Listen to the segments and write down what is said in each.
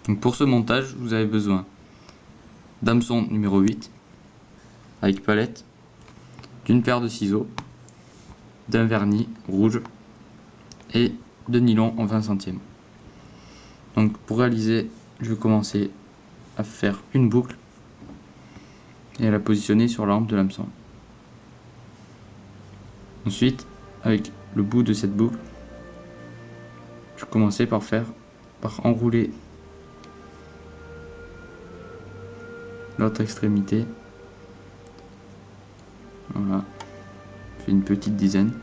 Donc pour ce montage, vous avez besoin d'hameçon numéro 8 avec palette, d'une paire de ciseaux, d'un vernis rouge et de nylon en 20 centièmes. Donc pour réaliser, je vais commencer à faire une boucle et à la positionner sur la hampe de l'hameçon. Ensuite, avec le bout de cette boucle, je vais commencer par enrouler l'autre extrémité. Voilà, je fais une petite dizaine.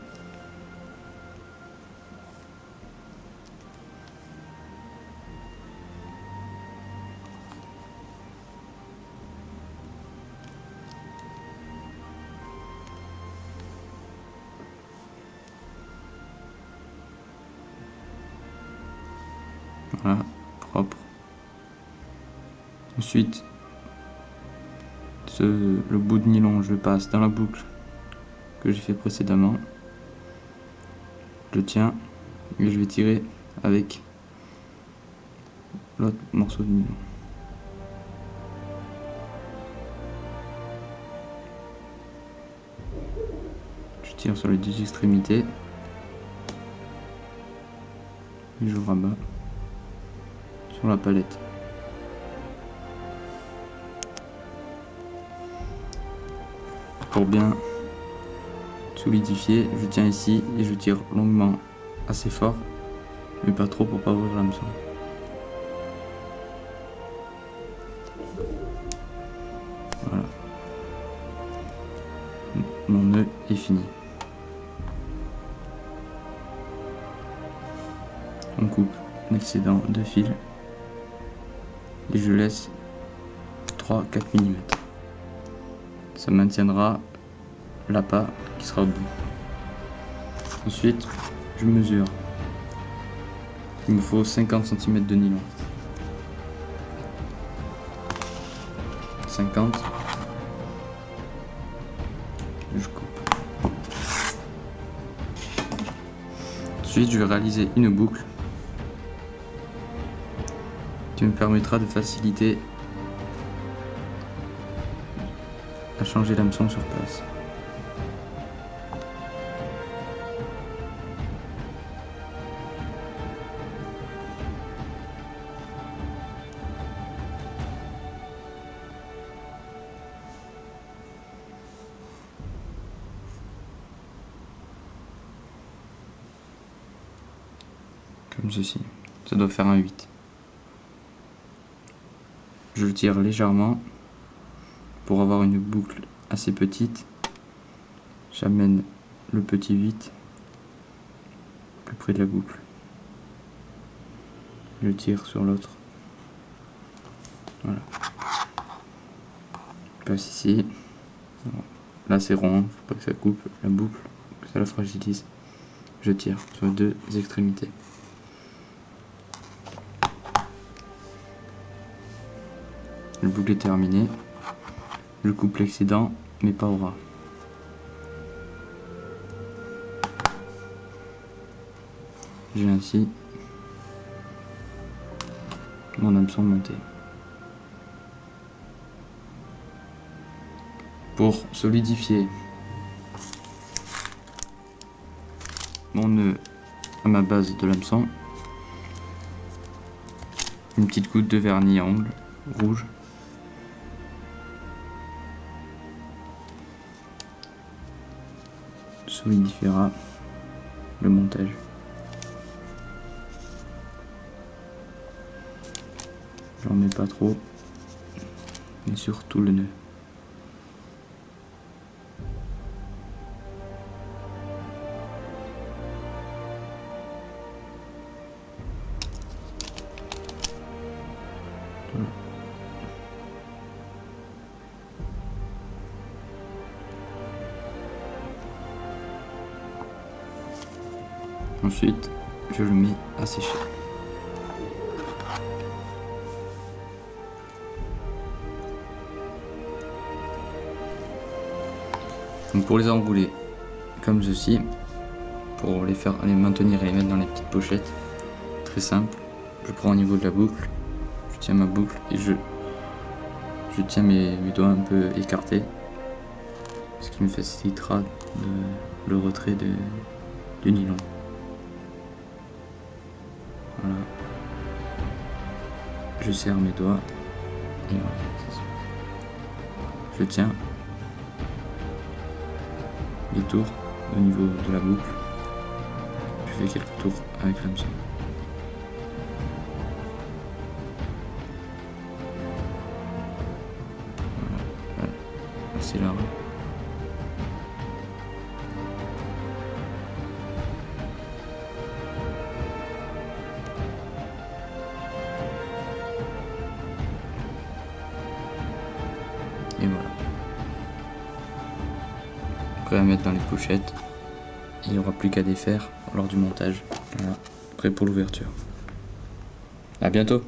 Voilà, propre. Ensuite, le bout de nylon, je le passe dans la boucle que j'ai fait précédemment. Je le tiens et je vais tirer avec l'autre morceau de nylon. Je tire sur les deux extrémités et je rabats sur la palette. Pour bien solidifier, je tiens ici et je tire longuement assez fort, mais pas trop pour pas ouvrir l'hameçon. Voilà. Mon nœud est fini. On coupe l'excédent de fil et je laisse 3-4 mm. Ça maintiendra l'appât qui sera au bout. Ensuite, je mesure. Il me faut 50 cm de nylon. 50. Je coupe. Ensuite, je vais réaliser une boucle qui me permettra de faciliter à changer l'hameçon sur place. Comme ceci, ça doit faire un 8. Je le tire légèrement pour avoir une boucle assez petite. J'amène le petit 8 plus près de la boucle. Je tire sur l'autre. Voilà. Je passe ici. Là c'est rond, faut pas que ça coupe la boucle, que ça la fragilise. Je tire sur les deux extrémités. Le boucle est terminé. Je coupe l'excédent, mais pas au ras. J'ai ainsi mon hameçon monté. Pour solidifier mon nœud à ma base de l'hameçon, une petite goutte de vernis à ongles rouge. Solidifiera le montage. J'en mets pas trop, mais surtout le nœud. Voilà. Ensuite, je le mets à sécher. Donc pour les enrouler comme ceci, pour les maintenir et les mettre dans les petites pochettes, très simple. Je prends au niveau de la boucle, je tiens ma boucle et je tiens mes doigts un peu écartés, ce qui me facilitera le retrait du nylon. Voilà. Je serre mes doigts et voilà. Je tiens les tours au niveau de la boucle. Je fais quelques tours avec l'hameçon. Voilà. C'est large. Et voilà. Prêt à mettre dans les pochettes. Il n'y aura plus qu'à défaire lors du montage. Voilà. Prêt pour l'ouverture. À bientôt.